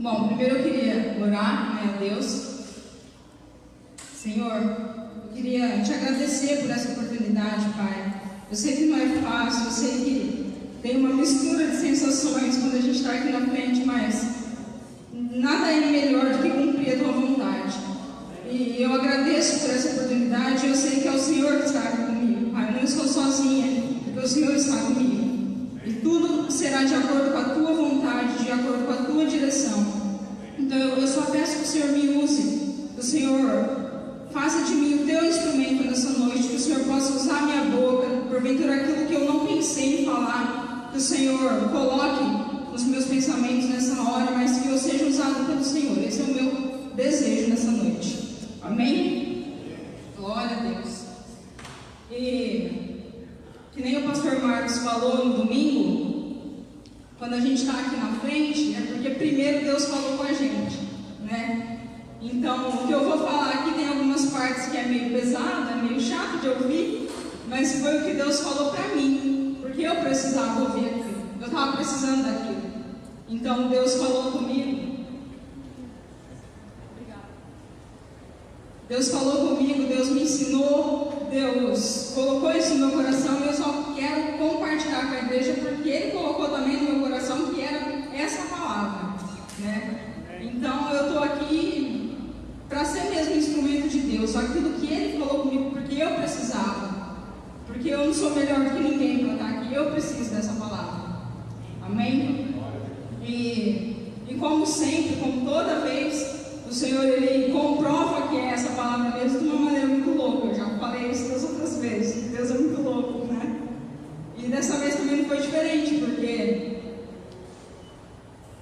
Bom, primeiro eu queria orar, a Deus. Senhor, eu queria te agradecer por essa oportunidade, Pai. Eu sei que não é fácil, eu sei que tem uma mistura de sensações quando a gente está aqui na frente, mas nada é melhor do que cumprir a tua vontade. E eu agradeço por essa oportunidade. Eu sei que é o Senhor que está aqui comigo, Pai. Eu não estou sozinha, porque o Senhor está comigo. E tudo será de acordo com a tua vontade, de acordo com a tua direção. Então eu só peço que o Senhor me use, que o Senhor faça de mim o teu instrumento nessa noite, que o Senhor possa usar a minha boca, porventura aquilo que eu não pensei em falar, que o Senhor coloque nos meus pensamentos nessa hora, mas que eu seja usado pelo Senhor. Esse é o meu desejo nessa noite. Amém? Glória a Deus. E que nem o pastor Marcos falou no domingo, quando a gente está aqui na frente, é porque primeiro Deus falou com a gente, né? Então, o que eu vou falar aqui tem algumas partes que é meio pesada, meio chato de ouvir, mas foi o que Deus falou para mim, porque eu precisava ouvir aquilo, eu estava precisando daquilo. Então, Deus falou comigo. Deus falou comigo, Deus me ensinou, Deus colocou isso no meu coração e eu só quero compartilhar com a igreja porque Ele colocou também no meu coração que era essa palavra, né? Então eu estou aqui para ser mesmo instrumento de Deus, aquilo que Ele falou comigo porque eu precisava, porque eu não sou melhor do que ninguém para estar aqui, eu preciso dessa palavra, amém? E como sempre, como toda vez, o Senhor, Ele comprova que é essa palavra mesmo de uma maneira muito louca. Eu já falei isso das outras vezes. Deus é muito louco, né? E dessa vez também não foi diferente, porque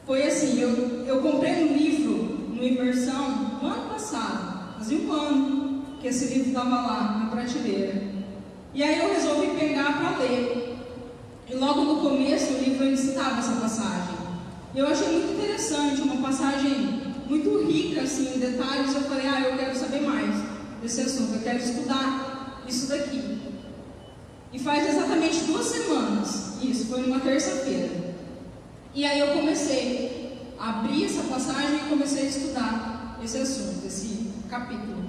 foi assim, eu comprei um livro no Imersão no ano passado, fazia um ano que esse livro estava lá na prateleira. E aí eu resolvi pegar para ler. E logo no começo o livro ele citava essa passagem. E eu achei muito interessante, uma passagem muito rica assim, em detalhes. Eu falei, eu quero saber mais desse assunto, eu quero estudar isso daqui. E faz exatamente 2 semanas, isso, foi numa terça-feira. E aí eu comecei a abrir essa passagem e comecei a estudar esse assunto, esse capítulo.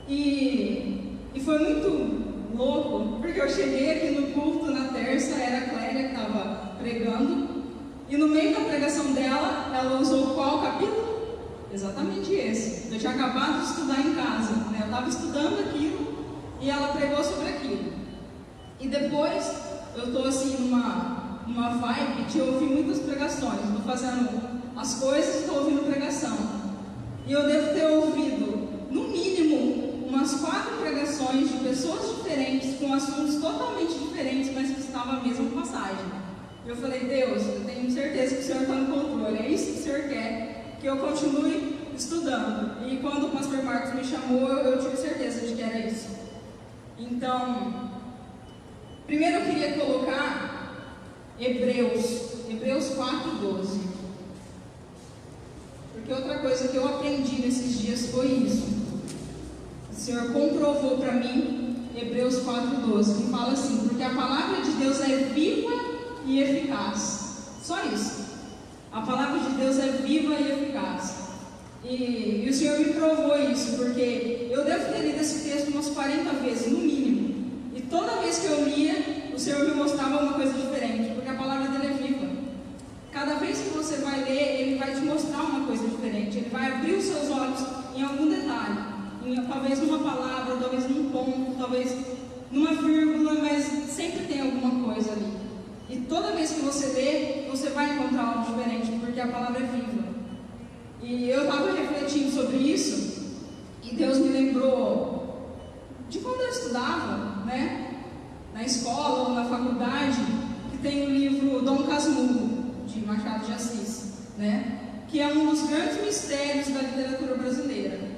E foi muito louco, porque eu cheguei aqui no culto na terça, era a Clélia que estava pregando. E no meio da pregação dela, ela usou qual capítulo? Exatamente esse. Eu tinha acabado de estudar em casa, né? Eu estava estudando aquilo e ela pregou sobre aquilo. E depois, eu estou assim numa vibe de ouvir muitas pregações. Estou fazendo as coisas e estou ouvindo pregação. E eu devo ter ouvido, no mínimo, umas 4 pregações de pessoas diferentes, com assuntos totalmente diferentes, mas que estavam a mesma passagem. Eu falei, Deus, eu tenho certeza que o Senhor está no controle, é isso que o Senhor quer, que eu continue estudando. E quando o pastor Marcos me chamou, eu tive certeza de que era isso. Então, primeiro eu queria colocar Hebreus 4:12. Porque outra coisa que eu aprendi nesses dias foi isso. O Senhor comprovou para mim, Hebreus 4:12, que fala assim, porque a palavra de Deus é viva e eficaz. Só isso. A palavra de Deus é viva e eficaz. E o Senhor me provou isso, porque eu devo ter lido esse texto umas 40 vezes, no mínimo. E toda vez que eu lia, o Senhor me mostrava uma coisa diferente, porque a palavra dele é viva. Cada vez que você vai ler, ele vai te mostrar uma coisa diferente. Ele vai abrir os seus olhos em algum detalhe. Talvez numa palavra, talvez num ponto, talvez numa vírgula, mas sempre tem alguma coisa ali. E toda vez que você lê, você vai encontrar algo diferente, porque a palavra é viva. E eu estava refletindo sobre isso, e Deus me lembrou de quando eu estudava, né, na escola ou na faculdade, que tem o livro Dom Casmurro, de Machado de Assis, né, que é um dos grandes mistérios da literatura brasileira.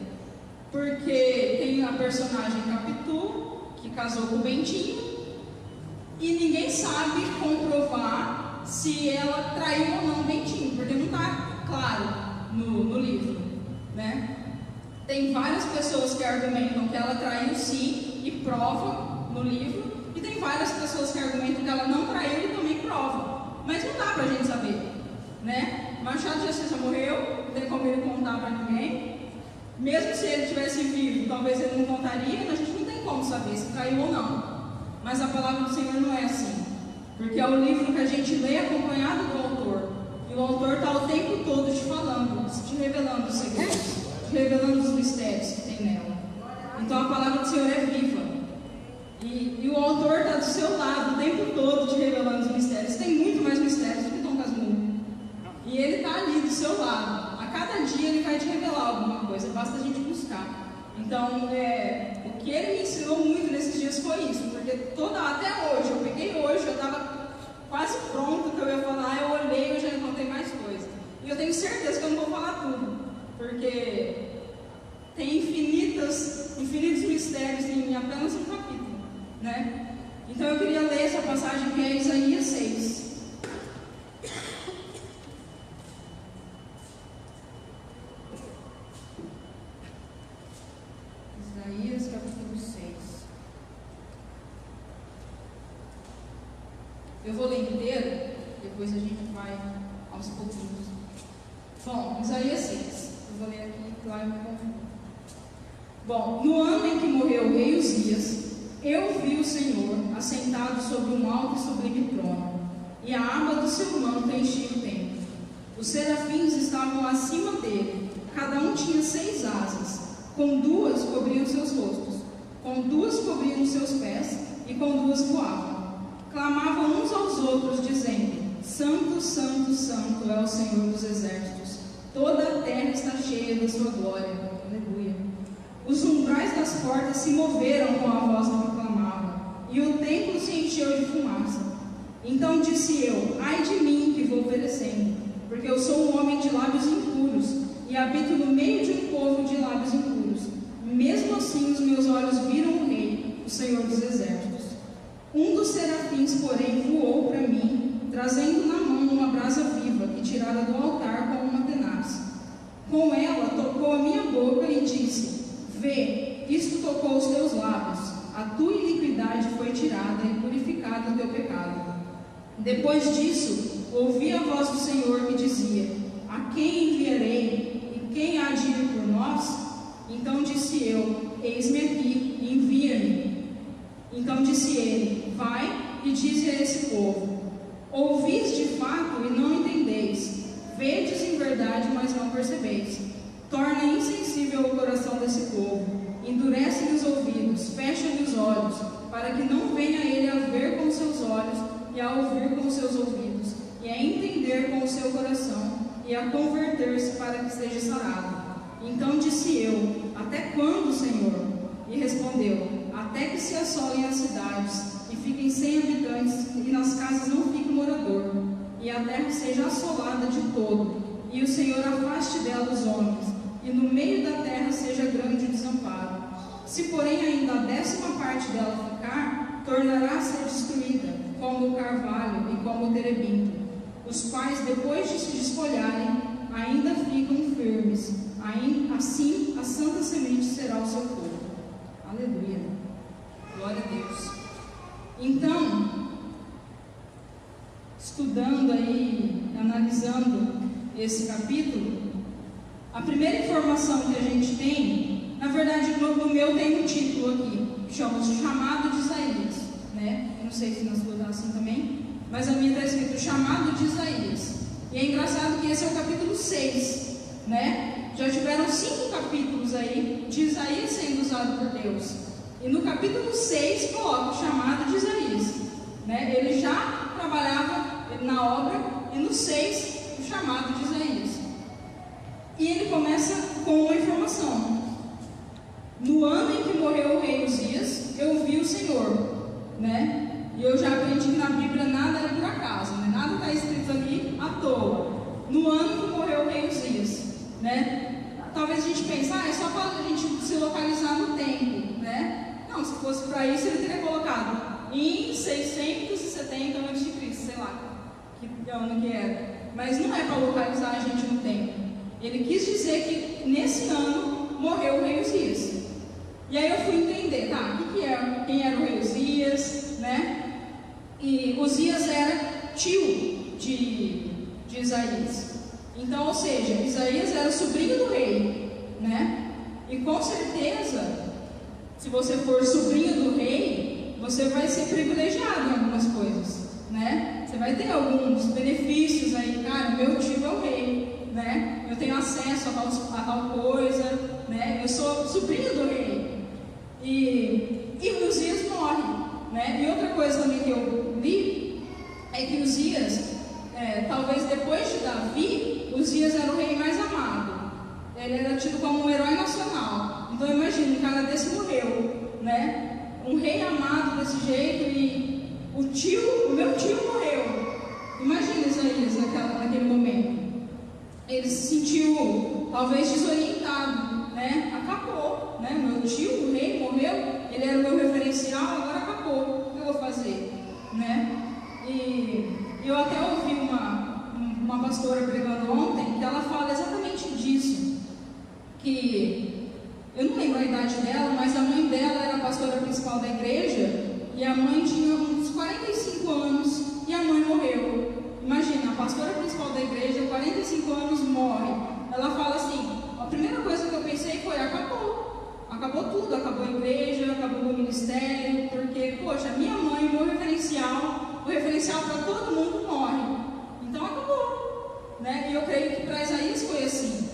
Porque tem a personagem Capitu, que casou com o Bentinho, e ninguém sabe comprovar se ela traiu ou não o Bentinho, porque não está claro no livro, né? Tem várias pessoas que argumentam que ela traiu sim e prova no livro, e tem várias pessoas que argumentam que ela não traiu e também prova, mas não dá pra gente saber, né? Machado de Assis já morreu, não tem como ele contar para ninguém. Mesmo se ele estivesse vivo, talvez ele não contaria, a gente não tem como saber se caiu ou não. Mas a palavra do Senhor não é assim, porque é o livro que a gente lê acompanhado do autor. E o autor está o tempo todo te falando, te revelando os segredos, te revelando os mistérios que tem nela. Então a palavra do Senhor é viva. E o autor está do seu lado o tempo todo te revelando os mistérios. Tem muito mais mistérios do que Dom Casmurro. E ele está ali do seu lado. A cada dia ele vai te revelar alguma coisa, basta a gente buscar. Então, o que ele me ensinou muito nesses dias foi isso. Porque até hoje, eu peguei hoje, eu estava quase pronto que eu ia falar, eu olhei e eu já encontrei mais coisa. E eu tenho certeza que eu não vou falar tudo, porque tem infinitos mistérios em apenas um capítulo, né? Então eu queria ler essa passagem que é Isaías 6. Isaías capítulo 6. Eu vou ler inteiro, depois a gente vai aos pouquinhos. Bom, Isaías 6. Eu vou ler aqui, lá eu me confundo. Bom, no ano em que morreu o rei Uzias, eu vi o Senhor assentado sobre um alto e sublime trono, e a aba do seu manto enchia o templo. Os serafins estavam acima dele, cada um tinha 6 asas, com 2 cobriam seus rostos, com 2 cobriam seus pés, e com 2 voavam. Clamavam uns aos outros, dizendo: Santo, Santo, Santo é o Senhor dos exércitos, toda a terra está cheia da sua glória. Aleluia. Os umbrais das portas se moveram com a voz que clamava, e o templo se encheu de fumaça. Então disse eu: ai de mim que vou perecendo, porque eu sou um homem de lábios impuros, e habito no meio de um povo de lábios impuros. Mesmo assim os meus olhos viram o Rei, o Senhor dos exércitos. Um dos serafins, porém, voou para mim, trazendo na mão uma brasa viva, que tirara do altar com uma tenaz. Com ela tocou a minha boca e disse: vê, isto tocou os teus lábios, a tua iniquidade foi tirada e purificado o teu pecado. Depois disso, ouvi a voz do Senhor que dizia: a quem enviarei, e quem há de ir por nós? Então disse eu: eis-me aqui, envia-me. Então disse ele: vai e dize a esse povo: ouvis de fato e não entendeis, vedes em verdade, mas não percebeis. Torna insensível o coração desse povo, endurece-lhe os ouvidos, fecha-lhe os olhos, para que não venha ele a ver com os seus olhos, e a ouvir com os seus ouvidos, e a entender com o seu coração, e a converter-se para que seja sarado. Então disse eu: até quando, Senhor? E respondeu: até que se assolem as cidades, e fiquem sem habitantes, e nas casas não fique morador, e a terra seja assolada de todo, e o Senhor afaste dela os homens, e no meio da terra seja grande o desamparo. Se porém ainda a 10ª parte dela ficar, tornará a ser destruída, como o carvalho e como o terebinto, os quais depois de se desfolharem, ainda ficam firmes. Assim a santa semente será o seu povo. Aleluia. Glória a Deus. Então, estudando aí, analisando esse capítulo, a primeira informação que a gente tem, na verdade no meu tem um título aqui, que chama o Chamado de Isaías, né? Eu não sei se nas suas assim também, mas a minha está escrito Chamado de Isaías. E é engraçado que esse é o capítulo 6, né? Já tiveram 5 capítulos aí de Isaías sendo usado por Deus. E no capítulo 6 coloca o chamado de Isaías, né? Ele já trabalhava na obra, e no 6 o chamado de Isaías. E ele começa com uma informação: no ano em que morreu o rei Uzias, eu vi o Senhor, né? E eu já aprendi que na Bíblia nada é por acaso, né? Nada está escrito ali à toa. No ano que morreu o rei Uzias, né? Talvez a gente pense: é só para a gente se localizar no tempo, né? Não, se fosse para isso ele teria colocado em 670 a.C., sei lá que ano que era. Mas não é para localizar a gente no tempo. Ele quis dizer que nesse ano morreu o rei Uzias. E aí eu fui entender, tá, quem era o rei Uzias, né? E Uzias era tio de Isaías. Então, ou seja, Isaías era sobrinho do rei, né? E com certeza, se você for sobrinho do rei, você vai ser privilegiado em algumas coisas, né? Você vai ter alguns benefícios aí, cara, meu tio é o rei, né? Eu tenho acesso a tal coisa, né? Eu sou sobrinho do rei. E Uzias morre, né? E outra coisa também que eu li é que Uzias, talvez depois de Davi, Uzias era o rei mais amado. Ele era tido como um herói nacional. Então imagina, um cara desse morreu, né? Um rei amado desse jeito e o meu tio morreu. Imagina Isaías naquele momento. Ele se sentiu talvez desorientado, né? Acabou, né? Meu tio, o rei, morreu. Ele era o meu referencial, agora acabou. O que eu vou fazer, né? E eu até ouvi uma pastora pregando ontem que ela fala exatamente disso, que eu não lembro a idade dela, mas a mãe dela era a pastora principal da igreja e a mãe tinha uns 45 anos e a mãe morreu. Imagina, a pastora principal da igreja, 45 anos, morre. Ela fala assim, a primeira coisa que eu pensei foi, acabou tudo, acabou a igreja, acabou o meu ministério, porque, poxa, minha mãe, o referencial para todo mundo morre, então acabou, né? E eu creio que para Isaías foi assim,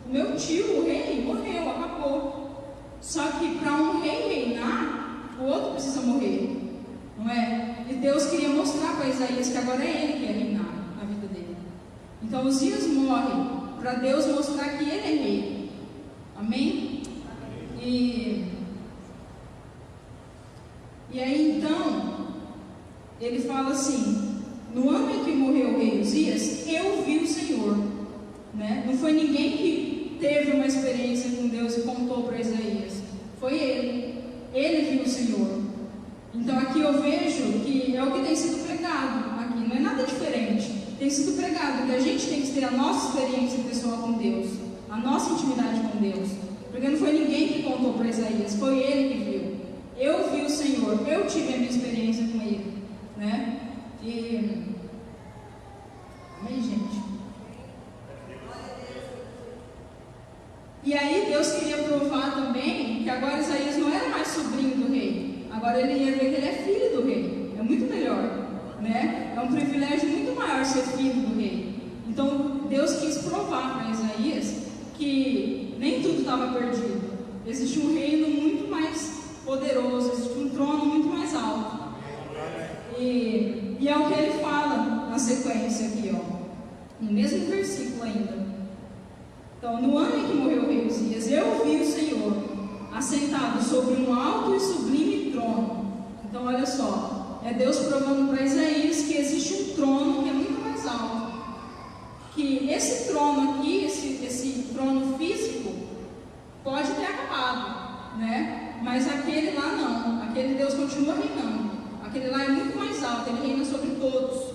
o meu tio, o rei, morreu, acabou. Só que para um rei reinar, o outro precisa morrer, não é? E Deus queria mostrar para Isaías que agora é ele que ia reinar na vida dele. Então Uzias morre para Deus mostrar que ele é rei. Amém? E aí então ele fala assim, no ano em que morreu o rei Uzias, eu vi o Senhor, né? Não foi ninguém que teve uma experiência com Deus e contou para Isaías, foi ele viu o Senhor. Então aqui eu vejo que é o que tem sido pregado aqui, não é nada diferente, tem sido pregado que a gente tem que ter a nossa experiência pessoal com Deus, a nossa intimidade com Deus, porque não foi ninguém que contou para Isaías, foi ele que viu. Eu vi o Senhor, eu tive a minha experiência com ele, né? Amém, gente? E aí Deus queria provar também que agora Isaías não era mais sobrinho do rei, agora ele ia ver que ele é filho do rei, é muito melhor, né? É um privilégio muito maior ser filho do rei. Então Deus quis provar para Isaías que nem tudo estava perdido, existe um reino muito mais poderoso, existe um trono muito mais alto. E é o que ele fala na sequência aqui, ó, no mesmo versículo ainda. Então, no ano em que morreu o rei Uzias, eu vi o Senhor assentado sobre um alto e sublime trono. Então, olha só, é Deus provando para Isaías que existe um trono que é muito mais alto. Que esse trono aqui, esse trono físico, pode ter acabado, né? Mas aquele lá não, aquele Deus continua reinando. Aquele lá é muito mais alto, ele reina sobre todos.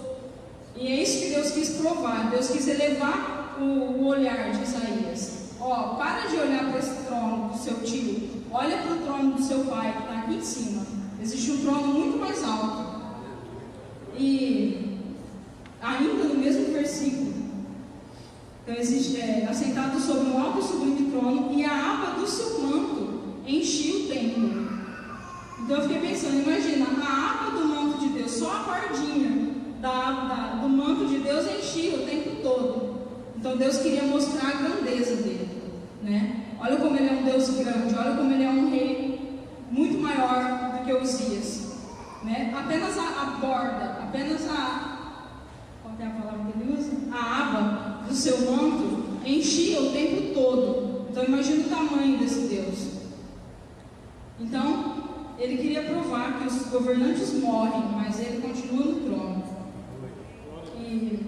E é isso que Deus quis provar. Deus quis elevar o olhar de Isaías. Ó, para de olhar para esse trono do seu tio, olha para o trono do seu pai que está aqui em cima. Existe um trono muito mais alto. E ainda no mesmo versículo, então existe assentado sobre um alto e sublime trono, e a aba do seu manto enchia o templo. Então eu fiquei pensando, imagina, a aba do manto de Deus, só a cordinha do manto de Deus enchia o tempo todo. Então Deus queria mostrar a grandeza dele, né? Olha como ele é um Deus grande, olha como ele é um rei muito maior do que Uzias, né? Apenas a borda, qual é a palavra que ele usa? A aba do seu manto enchia o tempo todo. Então imagina o tamanho desse Deus. Então ele queria provar que os governantes morrem, mas ele continua no trono. E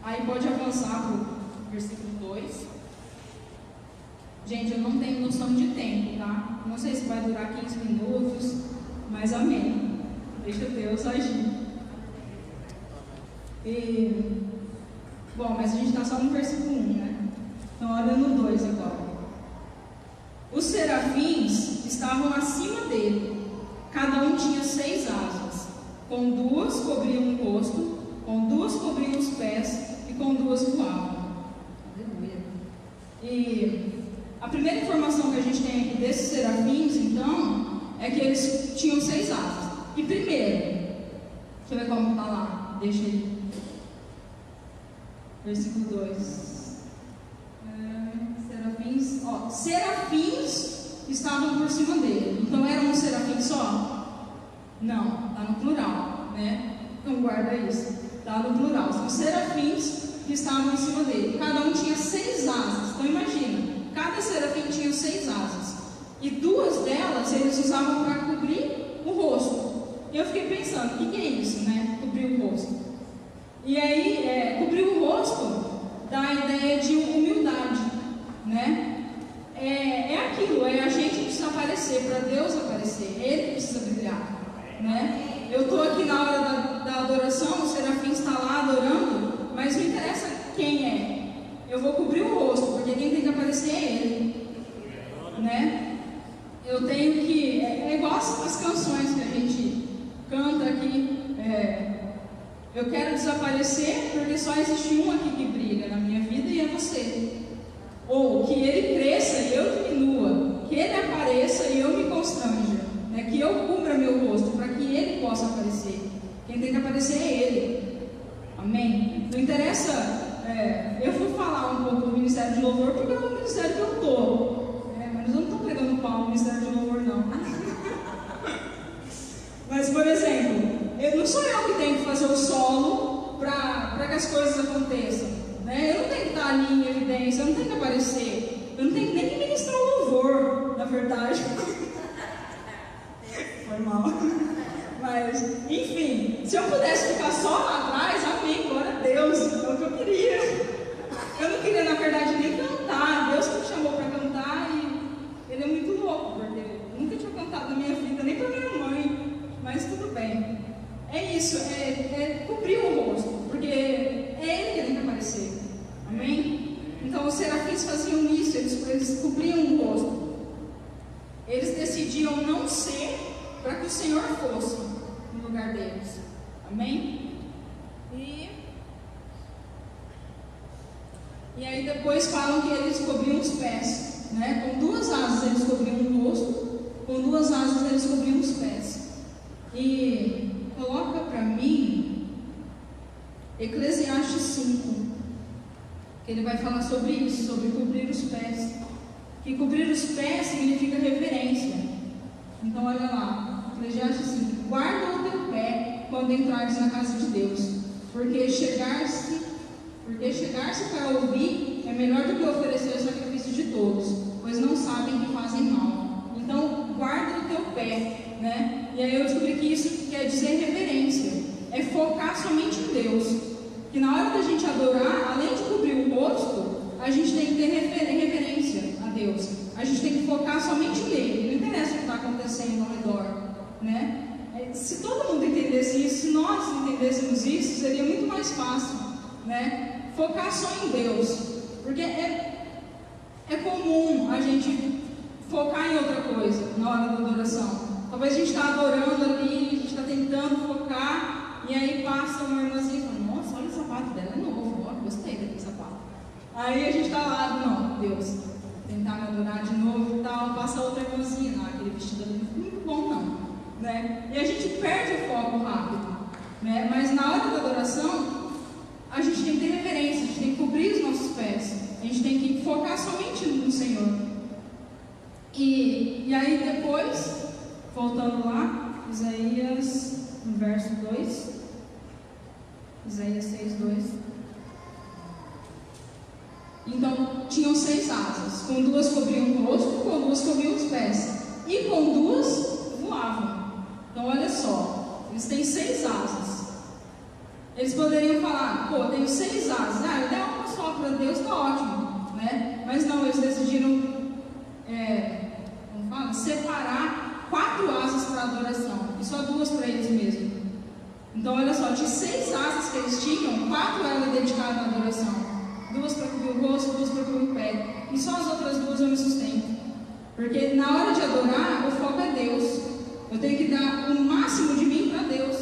aí pode avançar para o versículo 2. Gente, eu não tenho noção de tempo, tá? Não sei se vai durar 15 minutos, mas amém. Deixa Deus agir. Bom, mas a gente está só no versículo 1, né? Então olha no 2 agora. Os serafins estavam acima dele. Cada um tinha 6 asas. Com 2 cobriam o rosto, com 2 cobriam os pés e com 2 voavam. E a primeira informação que a gente tem aqui desses serafins, então, é que eles tinham 6 asas. E primeiro, deixa eu ver como está lá, deixa aí. Versículo 2. Serafins estavam por cima dele. Então era um serafim só? Não, está no plural, né? Então guarda isso, está no plural. São serafins que estavam em cima dele. Cada um tinha 6 asas. Então imagina, cada serafim tinha 6 asas. E 2 delas eles usavam para cobrir o rosto. E eu fiquei pensando, o que é isso, né? Cobrir o rosto. E aí, cobrir o rosto dá a ideia de humildade, né? É aquilo, a gente precisa aparecer, para Deus aparecer, Ele precisa brilhar, né? Eu estou aqui na hora da adoração, o serafim está lá adorando, mas não interessa quem é, eu vou cobrir o rosto, porque quem tem que aparecer é Ele, né? Eu tenho que, é igual as canções que a gente canta aqui, eu quero desaparecer porque só existe um aqui que brilha na minha vida e é você. Ou que ele cresça e eu diminua, que ele apareça e eu me constranja, né? Que eu cubra meu rosto para que ele possa aparecer. Quem tem que aparecer é ele. Amém? Não interessa, eu fui falar um pouco do Ministério de Louvor porque é o ministério que eu estou, mas eu não estou pregando pau no Ministério de Louvor, não. Mas, por exemplo, não sou eu que tenho que fazer o solo para que as coisas aconteçam, né? Eu não tenho que estar ali em evidência, eu não tenho que aparecer, eu não tenho nem que ministrar o louvor, na verdade. Foi mal. Mas, enfim, se eu pudesse ficar só lá atrás, amém, glória a Deus, é o que eu queria. Eu não queria, na verdade, nem cantar. Deus que me chamou para cantar e Ele é muito louco, porque eu nunca tinha cantado na minha vida, nem para minha mãe, mas tudo bem. É isso, cobrir o rosto, porque é Ele que tem que aparecer. Amém? Então os serafins faziam isso, eles cobriam o rosto. Eles decidiam não ser para que o Senhor fosse no lugar deles. Amém? E aí depois falam que eles cobriam os pés, né? Com 2 asas eles cobriam o rosto, com 2 asas eles cobriam os pés. E coloca para mim Eclesiastes 5, que ele vai falar sobre isso, sobre cobrir os pés. Que cobrir os pés significa reverência. Então olha lá, Eclesiastes 5: guarda o teu pé quando entrares na casa de Deus, porque chegar-se para ouvir é melhor do que oferecer o sacrifício de todos, pois não sabem que fazem mal. Então guarda o teu pé, né? E aí eu descobri que isso quer dizer reverência, é focar somente em Deus. Que na hora da gente adorar, além de cobrir o rosto, a gente tem que ter reverência a Deus. A gente tem que focar somente nele. Não interessa o que está acontecendo ao redor, né? Se todo mundo entendesse isso, se nós entendêssemos isso, seria muito mais fácil, né? Focar só em Deus, porque é comum a gente focar em outra coisa na hora da adoração. Talvez a gente está adorando ali, a gente está tentando focar, e aí passa uma irmãzinha e fala: nossa, olha o sapato dela, é novo, ó, gostei daquele sapato. Aí a gente está lá, não, Deus, tentar me adorar de novo e tal, passa outra irmãzinha, não, aquele vestido ali não ficou muito bom não, né? E a gente perde o foco rápido, né? Mas na hora da adoração, a gente tem que ter reverência, a gente tem que cobrir os nossos pés, a gente tem que focar somente no Senhor. E aí depois, voltando lá, Isaías, no verso 2, Isaías 6:2. Então, tinham 6 asas, com 2 cobriam o rosto, com 2 cobriam os pés, e com 2 voavam. Então, olha só, eles têm 6 asas. Eles poderiam falar: pô, tenho 6 asas, eu der uma só para Deus, está ótimo, né? Mas não, eles decidiram separar 4 asas para adoração e só 2 para eles mesmos. Então olha só, de 6 asas que eles tinham, 4 eram dedicadas à adoração, 2 para cobrir o rosto, 2 para cobrir o pé, e só as outras 2 eu me sustento, porque na hora de adorar o foco é Deus. Eu tenho que dar o máximo de mim para Deus,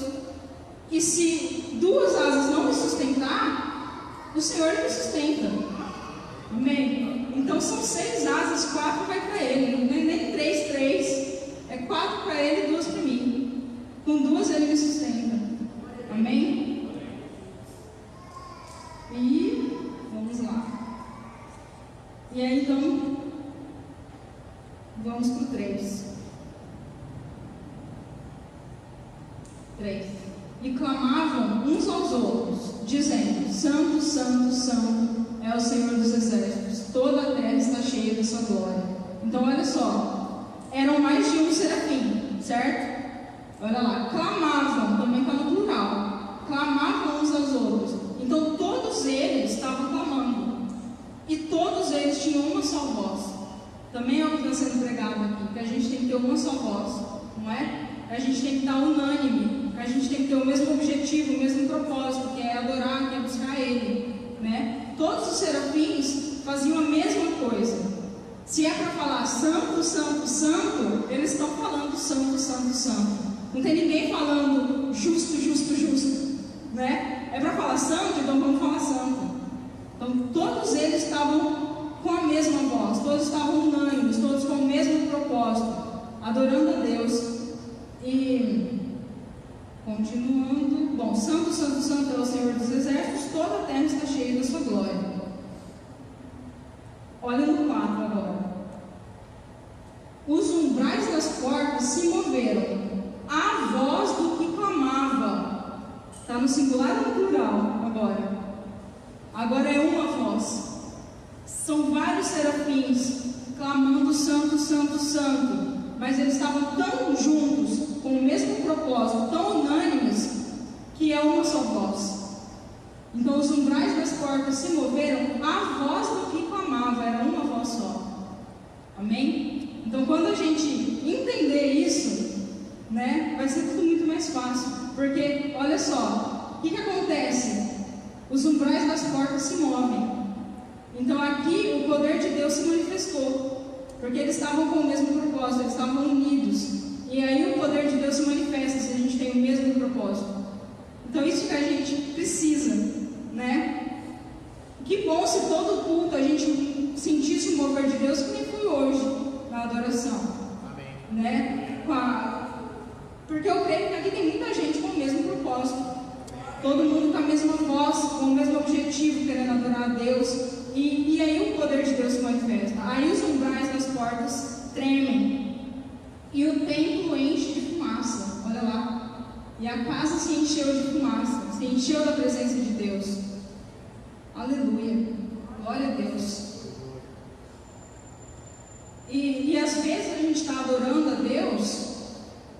e se 2 asas não me sustentar, o Senhor me sustenta. Amém? Então são 6 asas, 4 vai para ele, nem 3, é 4 para ele e 2 para mim. Com 2 ele me sustenta. Amém? E vamos lá. E aí então, vamos para o 3. E clamavam uns aos outros, dizendo: Santo, Santo, Santo é o Senhor dos Exércitos, toda a terra está cheia da sua glória. Então olha só, eram mais de um serafim, certo? Olha lá, clamavam, também está no plural, clamavam uns aos outros. Então todos eles estavam clamando, e todos eles tinham uma só voz. Também é o que está sendo pregado aqui, que a gente tem que ter uma só voz, não é? A gente tem que estar unânime, a gente tem que ter o mesmo objetivo, o mesmo propósito, que é adorar, que é buscar Ele, né? Todos os serafins faziam a mesma coisa. Se é para falar santo, santo, santo, eles estão falando santo, santo, santo. Não tem ninguém falando justo, justo, justo, né? É para falar santo, então vamos falar santo. Então todos eles estavam com a mesma voz, todos estavam unânimes, todos com o mesmo propósito, adorando a Deus. E continuando, bom, Santo, Santo, Santo é o Senhor dos Exércitos, toda a terra está cheia da sua glória. Olha no 4 agora. Os umbrais das portas se moveram à voz do que clamava. Está no singular ou no plural agora? Agora é uma voz. São vários serafins clamando Santo, Santo, Santo. Mas eles estavam tão juntos, com o mesmo propósito, tão unânimes, que é uma só voz. Então os umbrais das portas se moveram à voz do que clamava, era uma voz só. Amém? Então quando a gente entender isso, né, vai ser tudo muito mais fácil. Porque, olha só, o que acontece? Os umbrais das portas se movem. Então aqui o poder de Deus se manifestou. Porque eles estavam com o mesmo propósito, eles estavam unidos. E aí o poder de Deus se manifesta se a gente tem o mesmo propósito. Então isso que a gente precisa, né? Que bom se todo culto a gente sentisse o mover de Deus, que nem foi hoje, na adoração. Amém. Né? Porque eu creio que aqui tem muita gente com o mesmo propósito. Todo mundo com a mesma voz, com o mesmo objetivo, querendo adorar a Deus. E aí o poder de Deus se manifesta. Aí os umbrais das portas tremem. E o templo enche de fumaça. Olha lá. E a casa se encheu de fumaça. Se encheu da presença de Deus. Aleluia. Glória a Deus. E às vezes a gente está adorando a Deus.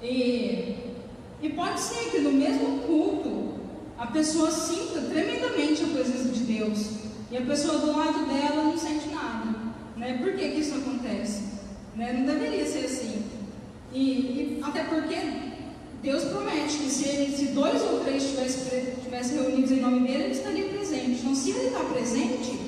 E pode ser que no mesmo culto a pessoa sinta tremendamente a presença de Deus. E a pessoa do lado dela não sente nada, né? Por que isso acontece? Né? Não deveria ser assim. E até porque Deus promete que se 2 ou 3 estivessem reunidos em nome dele, ele estaria presente. Então, se ele está presente,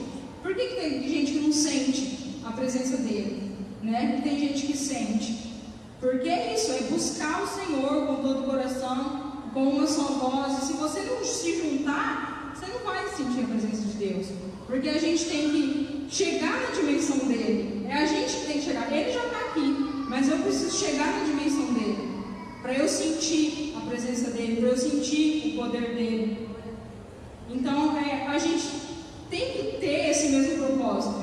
por que tem gente que não sente a presença dele? Né? Tem gente que sente. Porque é isso, é buscar o Senhor com todo o coração, com uma só voz. E se você não se juntar, você não vai sentir a presença de Deus. Porque a gente tem que chegar na dimensão dele. É a gente que tem que chegar. Ele já está aqui, mas eu preciso chegar na dimensão dele, para eu sentir a presença dele, para eu sentir o poder dele. Então a gente tem que ter esse mesmo propósito.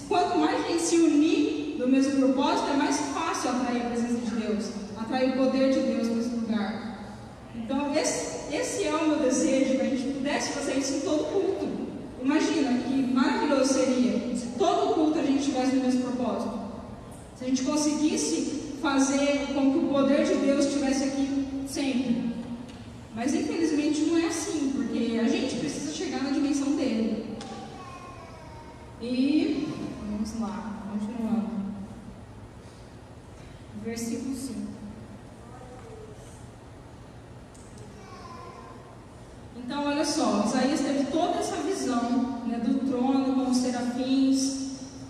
Quanto mais a gente se unir no mesmo propósito, é mais fácil atrair a presença de Deus, atrair o poder de Deus nesse lugar. Então esse é o meu desejo, que a gente pudesse fazer isso em todo culto. Imagina que maravilhoso seria se todo culto a gente tivesse o mesmo propósito. Se a gente conseguisse fazer com que o poder de Deus estivesse aqui sempre. Mas infelizmente não é assim, porque a gente precisa chegar na dimensão dele. E vamos lá, continuando. Versículo 5. Então, olha só, Isaías teve toda essa visão, né, do trono com os serafins.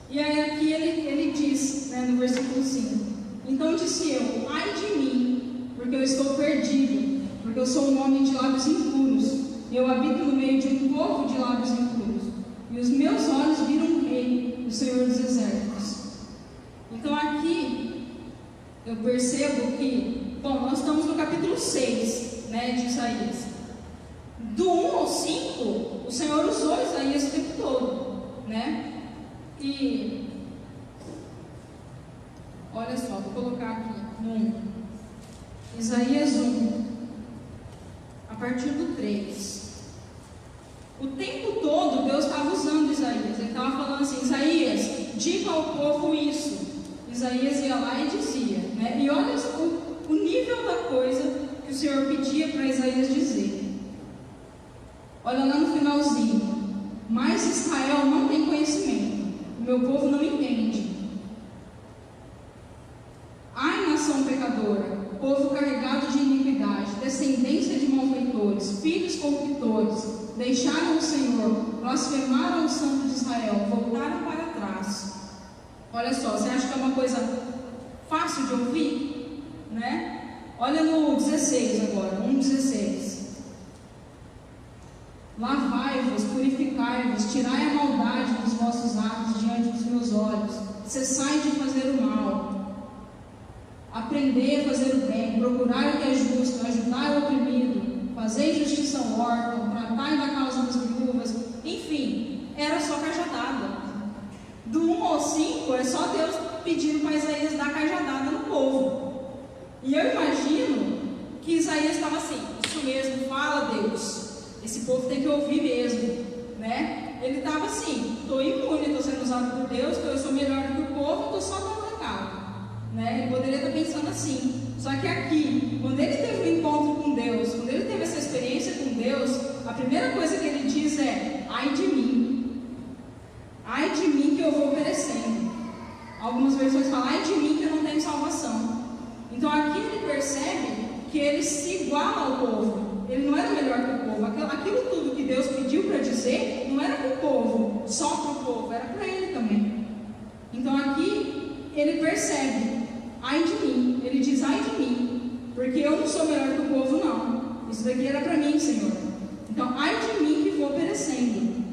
E aí aqui ele diz, né, no versículo 5: Então disse eu, ai de mim, porque eu estou perdido, porque eu sou um homem de lábios impuros, e eu habito no meio de um povo de lábios impuros. E os meus olhos viram o Rei, o Senhor dos percebo que, bom, nós estamos no capítulo 6, né, de Isaías. Do 1 ao 5, o Senhor usou Isaías o tempo todo, né? E olha só, vou colocar aqui no 1. Isaías 1, a partir do 3. O tempo todo Deus estava usando Isaías. Ele estava falando assim: Isaías, diga ao povo isso. Isaías ia lá e dizia, né? E olha o nível da coisa que o Senhor pedia para Isaías dizer. Olha lá no finalzinho: mas Israel não tem conhecimento, o meu povo não entende. Ai, nação pecadora, povo carregado de iniquidade, descendência de malfeitores, filhos corruptores, deixaram o Senhor, blasfemaram o Santo de Israel, voltaram para trás. Olha só, você acha que é uma coisa fácil de ouvir? Né? Olha no 16 agora, 1,16. Lavai-vos, purificai-vos, tirai a maldade dos vossos atos diante dos meus olhos, cessai de fazer o mal, aprendei a fazer o bem, procurai o que é justo, ajudai o oprimido, fazei justiça ao órfão, tratai da causa das viúvas. Enfim, era só cajadada. Do 1 ao 5 é só Deus pedindo para Isaías dar cajadada no povo. E eu imagino que Isaías estava assim: isso mesmo, fala Deus, esse povo tem que ouvir mesmo, né? Ele estava assim: estou imune, estou sendo usado por Deus, eu sou melhor do que o povo, estou só dando recado, né? Ele poderia estar pensando assim. Só que aqui, quando ele teve um encontro com Deus, quando ele teve essa experiência com Deus, a primeira coisa que ele diz é: ai de mim que eu vou perecendo. Algumas versões falam: ai de mim que eu não tenho salvação. Então aqui ele percebe que ele se iguala ao povo. Ele não era melhor que o povo. Aquilo tudo que Deus pediu para dizer não era para o povo, só para o povo, era para ele também. Então aqui ele percebe: ai de mim. Ele diz: ai de mim, porque eu não sou melhor que o povo, não. Isso daqui era para mim, Senhor. Então, ai de mim que vou perecendo,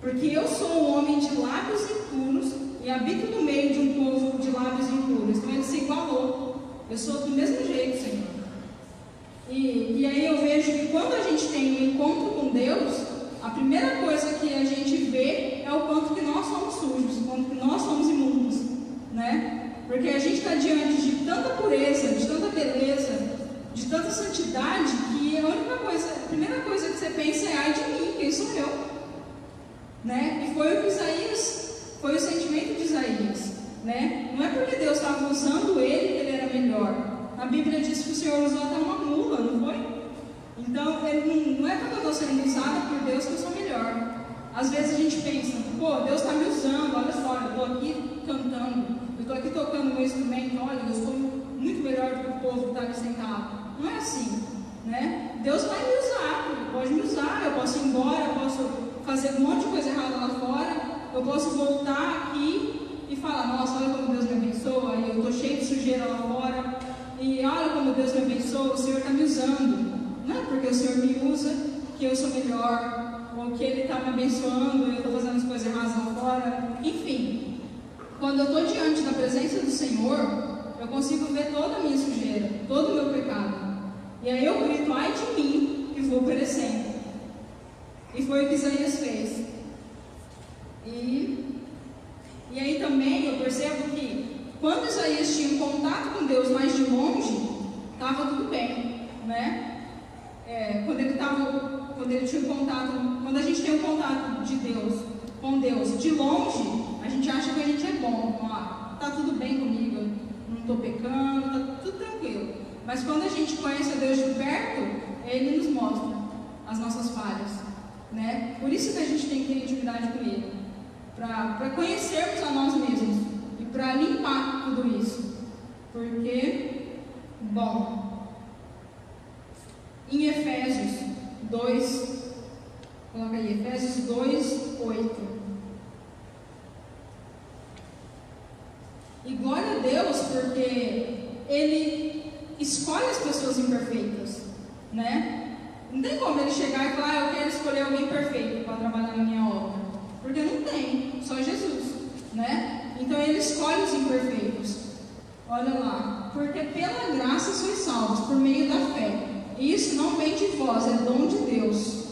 porque eu sou um homem de lábios impuros e habito no meio de um povo de lábios impuros. Então ele se igualou. Eu sou do mesmo jeito, Senhor. E aí eu vejo que quando a gente tem um encontro com Deus, a primeira coisa que a gente vê é o quanto que nós somos sujos, o quanto que nós somos imundos, né? Porque a gente está diante de tanta pureza, de tanta beleza, de tanta santidade, que a primeira coisa que você pensa é: ai de mim, quem sou eu? Né? E foi o que Isaías, foi o sentimento de Isaías, né? Não é porque Deus estava usando ele que ele era melhor. A Bíblia diz que o Senhor usou até uma mula, não foi? Então, não é porque eu estou sendo usada por Deus que eu sou melhor. Às vezes a gente pensa: pô, Deus está me usando, olha só, eu estou aqui cantando, eu estou aqui tocando meu instrumento, olha, eu sou muito melhor do que o povo que está ali sentado. Não é assim, né? Deus vai me usar, Ele pode me usar, eu posso ir embora, eu posso fazer um monte de coisa errada lá fora, eu posso voltar aqui e falar: nossa, olha como Deus me abençoa, e eu estou cheio de sujeira lá fora, e olha como Deus me abençoa, o Senhor está me usando. Não é porque o Senhor me usa que eu sou melhor, ou que Ele está me abençoando e eu estou fazendo as coisas erradas lá fora. Enfim, quando eu estou diante da presença do Senhor, eu consigo ver toda a minha sujeira, todo o meu pecado. E aí eu grito: ai de mim que vou perecendo. E foi o que Isaías fez. E aí também eu percebo que quando Isaías tinha um contato com Deus mais de longe, estava tudo bem, né? Quando ele tinha um contato, quando a gente tem um contato de Deus com Deus de longe, a gente acha que a gente é bom. Tá tudo bem comigo, eu não estou pecando, tá tudo tranquilo. Mas quando a gente conhece a Deus de perto, Ele nos mostra as nossas falhas, né? Por isso que a gente tem que ter intimidade com Ele, para conhecermos a nós mesmos e para limpar tudo isso. Porque, bom, em Efésios 2, coloca aí, Efésios 2, 8. E glória a Deus, porque Ele escolhe as pessoas imperfeitas, né? Não tem como Ele chegar e falar: eu quero escolher alguém perfeito para trabalhar na minha obra, porque não tem, só Jesus, né? Então Ele escolhe os imperfeitos. Olha lá, porque pela graça sois salvos, por meio da fé. E isso não vem de vós, é dom de Deus.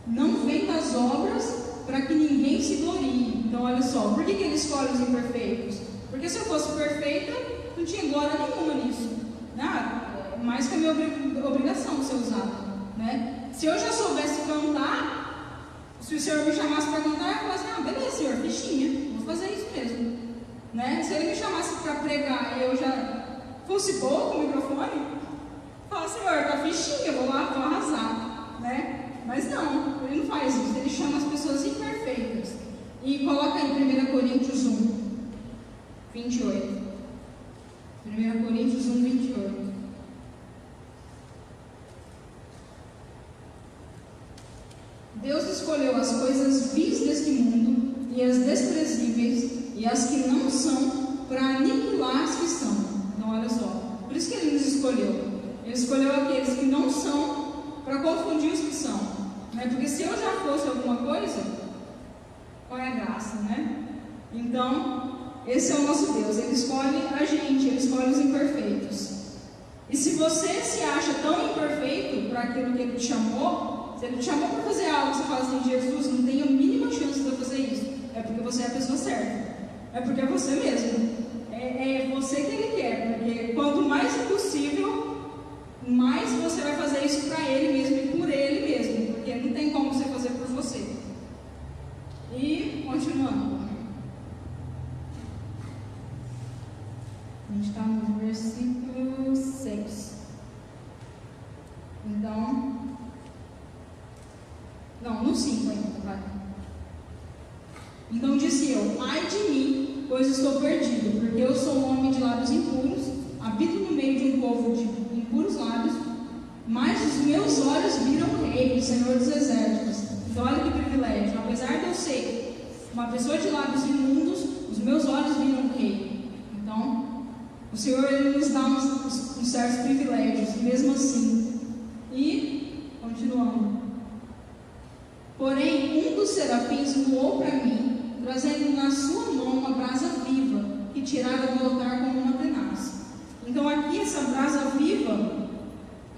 Não vem das obras, para que ninguém se glorie. Então olha só, por que ele escolhe os imperfeitos? Porque se eu fosse perfeita, não tinha glória nenhuma nisso. Mais que a minha obrigação de ser usada, né? Se eu já soubesse cantar, se o Senhor me chamasse para cantar, eu falasse, beleza, Senhor, fichinha, vou fazer isso mesmo, né? Se Ele me chamasse para pregar e eu já fosse boa com o microfone, eu falasse, Senhor, tá fichinha, eu vou lá, vou arrasar, né? Mas não, Ele não faz isso, Ele chama as pessoas imperfeitas. E coloca em 1 Coríntios 1, 28. 1 Coríntios 1, 28. Deus escolheu as coisas vis deste mundo e as desprezíveis e as que não são para aniquilar as que são. Então olha só, por isso que Ele nos escolheu. Ele escolheu aqueles que não são para confundir os que são, né? Porque se eu já fosse alguma coisa, qual é a graça, né? Então esse é o nosso Deus. Ele escolhe a gente, Ele escolhe os imperfeitos. E se você se acha tão imperfeito para aquilo que Ele te chamou, se Ele te chamou para fazer algo, você fala assim, Jesus, não tenho a mínima chance de eu fazer isso, é porque você é a pessoa certa, é porque é você mesmo, é você que Ele quer, porque quanto mais impossível, mais você vai fazer isso para Ele mesmo e por Ele mesmo, porque não tem como você fazer por você. E continuando, a gente está no versículo 6. No 5 ainda, vai. Então disse eu, ai de mim, pois estou perdido, porque eu sou um homem de lábios impuros, habito no meio de um povo de impuros lábios, mas os meus olhos viram o Rei, o Senhor dos Exércitos. Então olha que privilégio, apesar de eu ser uma pessoa de lábios imundos, os meus olhos viram o Rei. Então, o Senhor, Ele nos dá uns certos privilégios, mesmo assim. E, continuando. Porém, um dos serafins voou para mim, trazendo na sua mão uma brasa viva, que tirara do altar como uma tenaz. Então aqui, essa brasa viva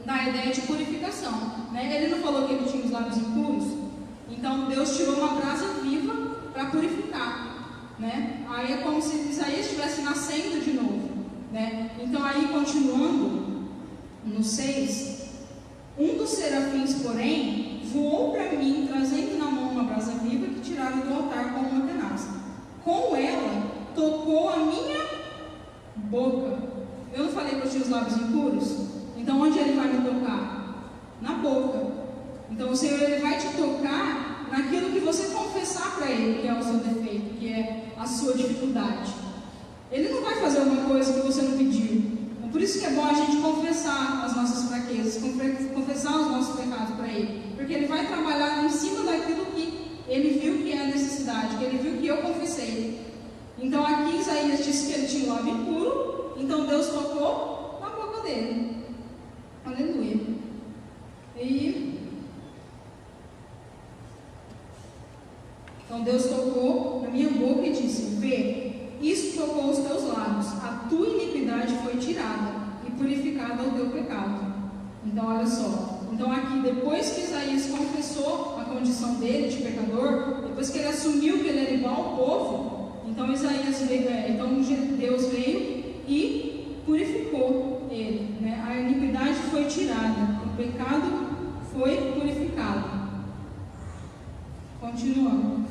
dá a ideia de purificação, né? Ele não falou que ele tinha os lábios impuros? Então Deus tirou uma brasa viva para purificar, né? Aí é como se Isaías estivesse nascendo de novo, né? Então aí, continuando, no 6, um dos serafins, porém, voou para mim, trazendo na mão uma brasa viva que tiraram do altar com uma tenaz. Com ela, tocou a minha boca. Eu não falei que eu tinha os lábios impuros? Então, onde Ele vai me tocar? Na boca. Então, o Senhor, Ele vai te tocar naquilo que você confessar para Ele, que é o seu defeito, que é a sua dificuldade. Ele não vai fazer uma coisa que você não pediu. Por isso que é bom a gente confessar as nossas fraquezas, confessar os nossos pecados para Ele, porque Ele vai trabalhar em cima daquilo que Ele viu que é a necessidade, que Ele viu que eu confessei. Então aqui Isaías disse que ele tinha o lábio impuro, então Deus tocou na boca dele. Aleluia. Então Deus tocou na minha boca e disse, vê, isso tocou os teus lábios, a tua iniquidade foi tirada e purificada o teu pecado. Então olha só, então aqui depois que Isaías confessou a condição dele de pecador, depois que ele assumiu que ele era igual ao povo, então Deus veio e purificou ele, né? A iniquidade foi tirada, o pecado foi purificado. Continuando.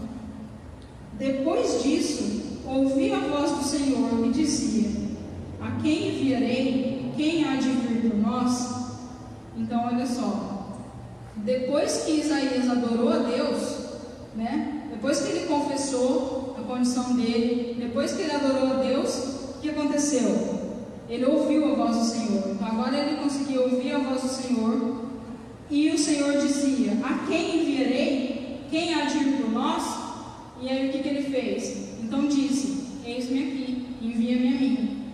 Depois disso, ouvi a voz do Senhor que dizia, a quem enviarei? Quem há de vir por nós? Então olha só, depois que Isaías adorou a Deus, né? Depois que ele confessou a condição dele, depois que ele adorou a Deus, o que aconteceu? Ele ouviu a voz do Senhor. Então agora ele conseguiu ouvir a voz do Senhor, e o Senhor dizia, a quem enviarei? Quem há de ir por nós? E aí o que ele fez? Então disse, eis-me aqui, envia-me a mim.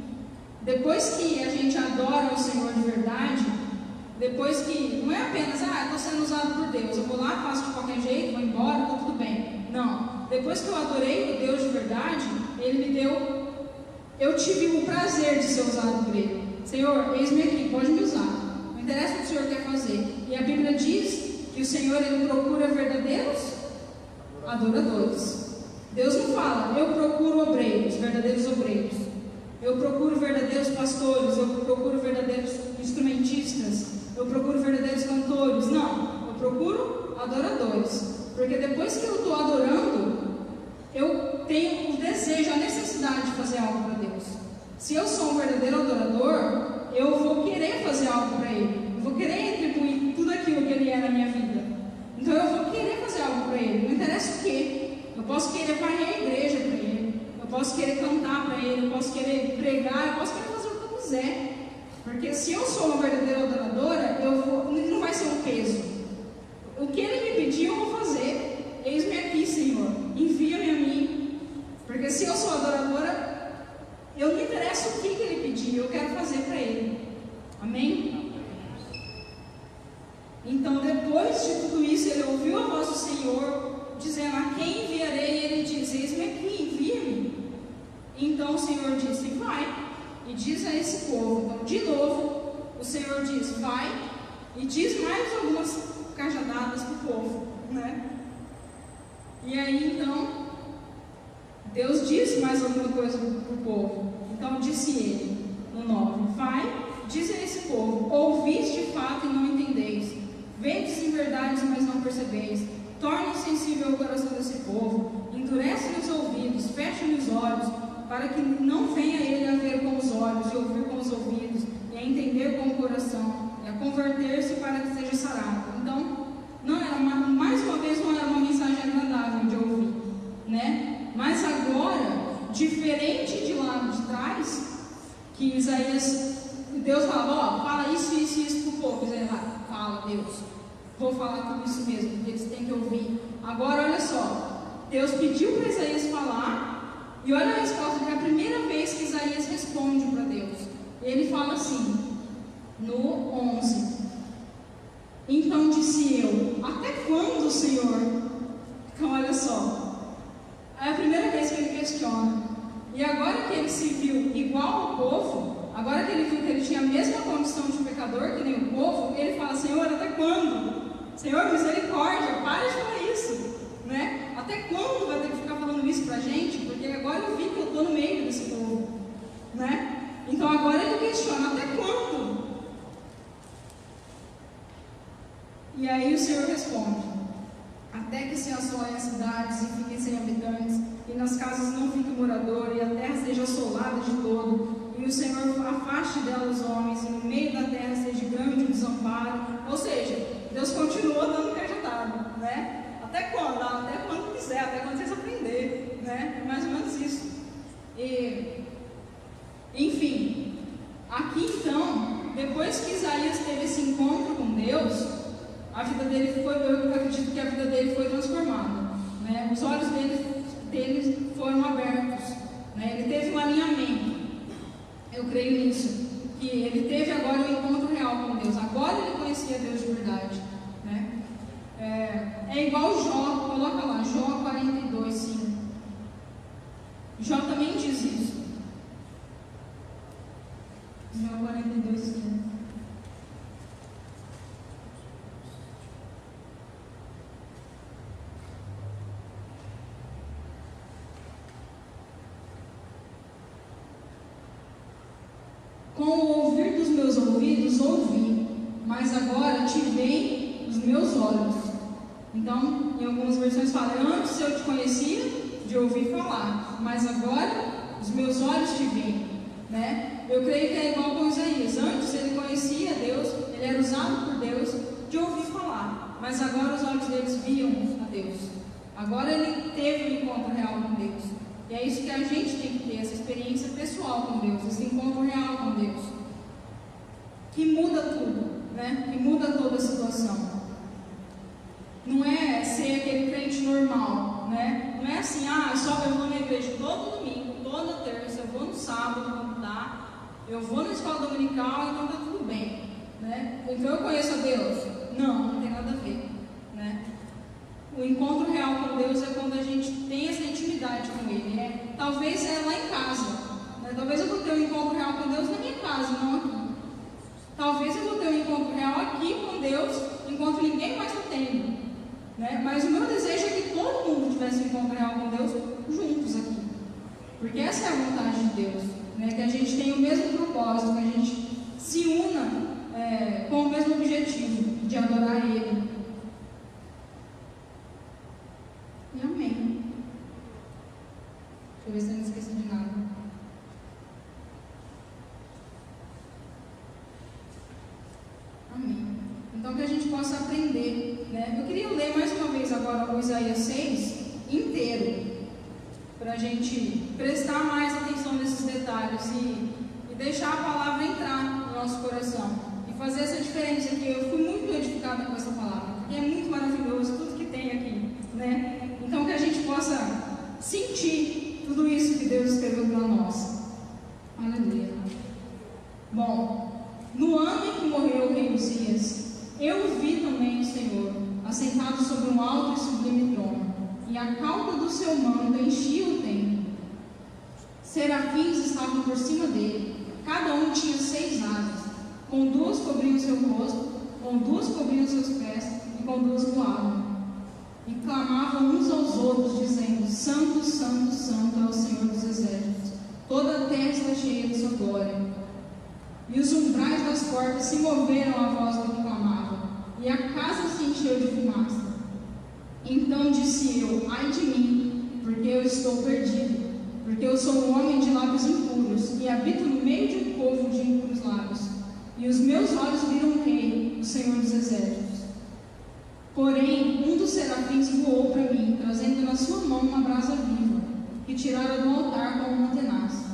Depois que a gente adora o Senhor de verdade, depois que, não é apenas, estou sendo usado por Deus, eu vou lá, faço de qualquer jeito, vou embora, está tudo bem. Não, depois que eu adorei o Deus de verdade, Ele me deu eu tive o prazer de ser usado por Ele. Senhor, eis-me aqui, pode me usar. Não interessa o que o Senhor quer fazer. E a Bíblia diz que o Senhor, Ele procura verdadeiros adoradores. Deus não fala, eu procuro obreiros, verdadeiros obreiros. Eu procuro verdadeiros pastores, eu procuro verdadeiros instrumentistas, eu procuro verdadeiros cantores. Não, eu procuro adoradores. Porque depois que eu estou adorando, eu tenho o desejo, a necessidade de fazer algo para Deus. Se eu sou um verdadeiro adorador, eu vou querer fazer algo para Ele. Eu vou querer retribuir tudo aquilo que Ele é na minha vida. Então eu vou querer fazer algo para Ele. Não interessa o quê. Eu posso querer varrer a igreja para Ele. Eu posso querer cantar para Ele. Eu posso querer pregar. Eu posso querer fazer o que eu quiser. Porque se eu sou uma verdadeira adoradora, não vai ser um peso. O que Ele me pediu, eu vou fazer. Eis-me aqui, Senhor. Envia-me a mim. Porque se eu sou adoradora, eu não interessa o que Ele pediu, eu quero fazer para Ele. Amém? Então, depois de tudo isso, ele ouviu a voz do Senhor, dizendo: a quem enviarei? E ele diz: eis-me aqui, envia-me. Então o Senhor disse: vai, e diz a esse povo. Então, de novo, o Senhor diz: vai, e diz mais algumas cajadadas para o povo, né? E aí, então, Deus disse mais alguma coisa para o povo. Então disse ele, no 9: vai, diz a esse povo: ouvis de fato e não entendeis, vedes em verdade, mas não percebeis. Torna insensível o coração desse povo, endurece-lhe os ouvidos, fecha-lhe os olhos, para que não venha ele a ver com os olhos, e ouvir com os ouvidos, e a entender com o coração, e a converter-se para que seja sarado. Então, não era mais uma vez, não era uma mensagem agradável de ouvir, né? Mas agora, diferente de lá de trás, que Isaías, Deus falava: ó, fala isso, isso e isso para o povo. Isaías fala: Deus, vou falar tudo isso mesmo, porque eles têm que ouvir. Agora, olha só, Deus pediu para Isaías falar, e olha a resposta, é a primeira vez que Isaías responde para Deus. Ele fala assim, no 11: então disse eu: até quando, Senhor? Então, olha só, é a primeira vez que ele questiona. E agora que ele se viu igual ao povo, agora que ele viu que ele tinha a mesma condição de pecador que nem o povo, ele fala: Senhor, até quando? Senhor, misericórdia, para de falar isso, né? Até quando vai ter que ficar falando isso pra gente? Porque agora eu vi que eu estou no meio desse povo, né? Então agora ele questiona: até quando? E aí o Senhor responde: até que se assolem as cidades e fiquem sem habitantes, e nas casas não fique morador, e a terra seja assolada de todo, e o Senhor afaste dela os homens, e no meio da terra seja grande o desamparo. Ou seja, Deus continua dando cajadada, né? Até quando? Até quando quiser, até quando vocês aprenderem, né? É mais ou menos isso. E, enfim, aqui então, depois que Isaías teve esse encontro com Deus, a vida dele foi, eu acredito que a vida dele foi transformada, né? Os olhos dele foram abertos, né? Ele teve um alinhamento. Eu creio nisso, que ele teve agora um encontro real com Deus. Agora ele conhecia Deus de verdade, né? É igual Jó, coloca lá, Jó 42, 5. Jó também diz isso. Jó 42, 5. Com o ouvir dos meus ouvidos, ouvi, mas agora te veem os meus olhos. Então, em algumas versões fala: antes eu te conhecia de ouvir falar, mas agora os meus olhos te veem, né? Eu creio que é igual com Isaías. Antes ele conhecia Deus, ele era usado por Deus de ouvir falar, mas agora os olhos deles viam a Deus. Agora ele teve um encontro real com Deus. E é isso que a gente tem que ter, essa experiência pessoal com Deus, esse encontro real com Deus, que muda tudo, né? Que muda toda a situação. Não é ser aquele crente normal, né? Não é assim: eu vou na igreja todo domingo, toda terça, eu vou no sábado quando dá, eu vou na escola dominical, então tá tudo bem, né? Então eu conheço a Deus. Não tem nada a ver, né? O encontro real com Deus é quando a gente tem essa intimidade com Ele, né? Talvez é lá em casa, Talvez eu vou ter um encontro real com Deus na minha casa, não aqui. Talvez eu vou ter um encontro real aqui com Deus, enquanto ninguém mais está tendo. Mas o meu desejo é que todo mundo tivesse um encontro real com Deus juntos aqui. Porque essa é a vontade de Deus. Que a gente tenha o mesmo propósito, que a gente se una com o mesmo objetivo de adorar Ele. E amém. Deixa eu ver se eu não esqueci de nada. Amém. Então que a gente possa aprender. Eu queria ler mais uma vez agora o Isaías 6 inteiro, para a gente prestar mais atenção nesses detalhes e deixar a palavra entrar no nosso coração e fazer essa diferença, que eu fui muito edificada com essa palavra, porque é muito maravilhoso tudo que tem aqui, Então que a gente possa sentir tudo isso que Deus escreveu para nós. Aleluia. Bom, no ano em que morreu o rei Uzias, eu vi também o Senhor assentado sobre um alto e sublime trono, e a cauda do seu manto enchia o templo. Serafins estavam por cima dele, cada um tinha 6 asas, com 2 cobriam seu rosto, com 2 cobriam seus pés, e com 2 voavam. E clamavam uns aos outros, dizendo: Santo, Santo, Santo é o Senhor dos exércitos, toda a terra está cheia de sua glória. E os umbrais das portas se moveram à voz do que clamava, e a casa se encheu de fumaça. Então disse eu: ai de mim, porque eu estou perdido, porque eu sou um homem de lábios impuros, e habito no meio de um povo de impuros lábios. E os meus olhos viram o Rei, o Senhor dos exércitos. Porém, um dos serafins voou para mim, trazendo na sua mão uma brasa viva, que tirara do altar com uma tenaz.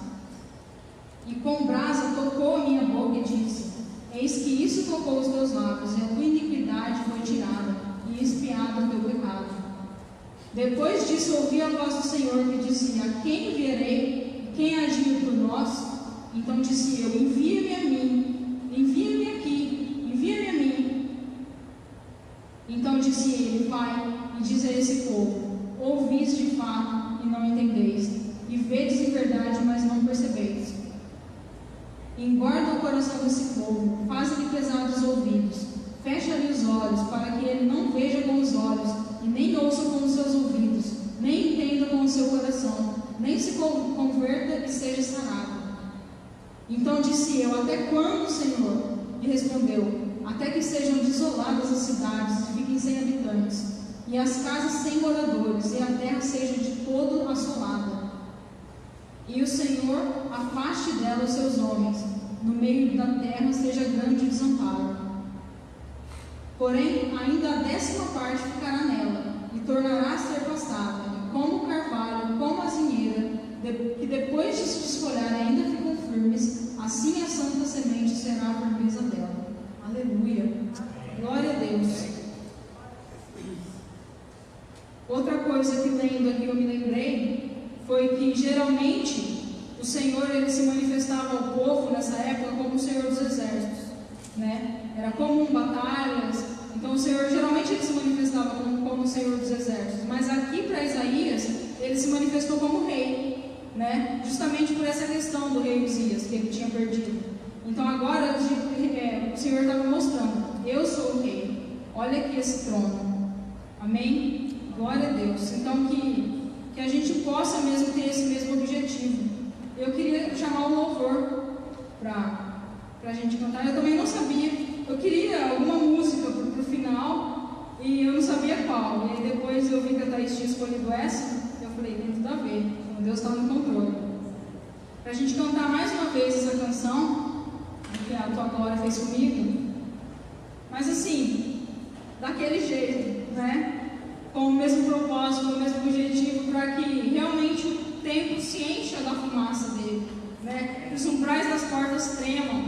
E com brasa tocou a minha boca e disse: eis que isso tocou os teus lábios, e a tua iniquidade foi tirada, e expiado o teu pecado. Depois disso ouvi a voz do Senhor que dizia: a quem enviarei? E quem agiu por nós? Então disse eu: envia-me a mim, envia-me aqui, envia-me a mim. Então disse ele: vai e diz a esse povo: ouvis de fato e não entendeis, e vedes em verdade, mas não percebeis. Engorda o coração desse povo, faz-lhe pesados os ouvidos, fecha-lhe os olhos, para que ele não veja com os olhos, e nem ouça com os seus ouvidos, nem entenda com o seu coração, nem se converta e seja sarado. Então disse eu: até quando, Senhor? E respondeu: até que sejam desoladas as cidades e fiquem sem habitantes, e as casas sem moradores, e a terra seja de todo assolada. E o Senhor afaste dela os seus homens, no meio da terra seja grande o desamparo. Porém, ainda a 10ª parte ficará nela, e tornará a ser pastada, e como o carvalho, como a azinheira, que depois de se desfolhar ainda ficam firmes, assim a santa semente será a firmeza dela. Aleluia. Glória a Deus. Outra coisa que lendo aqui eu me lembrei foi que geralmente o Senhor ele se manifestava ao povo nessa época como o Senhor dos exércitos, Era comum batalhas, então o Senhor geralmente ele se manifestava como o Senhor dos exércitos, mas aqui para Isaías ele se manifestou como rei, Justamente por essa questão do rei Uzias que ele tinha perdido. Então agora o Senhor estava mostrando: eu sou o rei, olha aqui esse trono. Amém? Glória a Deus. Então que a gente possa mesmo ter esse mesmo objetivo. Eu queria chamar o louvor para a gente cantar. Eu também não sabia, eu queria alguma música para o final e eu não sabia qual. E aí depois eu vi que a Thaís tinha escolhido essa, eu falei: tem tudo a ver, então Deus está no controle. Para a gente cantar mais uma vez essa canção que a tua glória fez comigo, mas assim, daquele jeito, com o mesmo propósito, com o mesmo objetivo, para que realmente o templo se encha da fumaça dele, que os umbrais das portas tremam,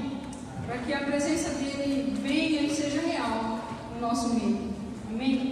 para que a presença dele venha e seja real no nosso meio. Amém?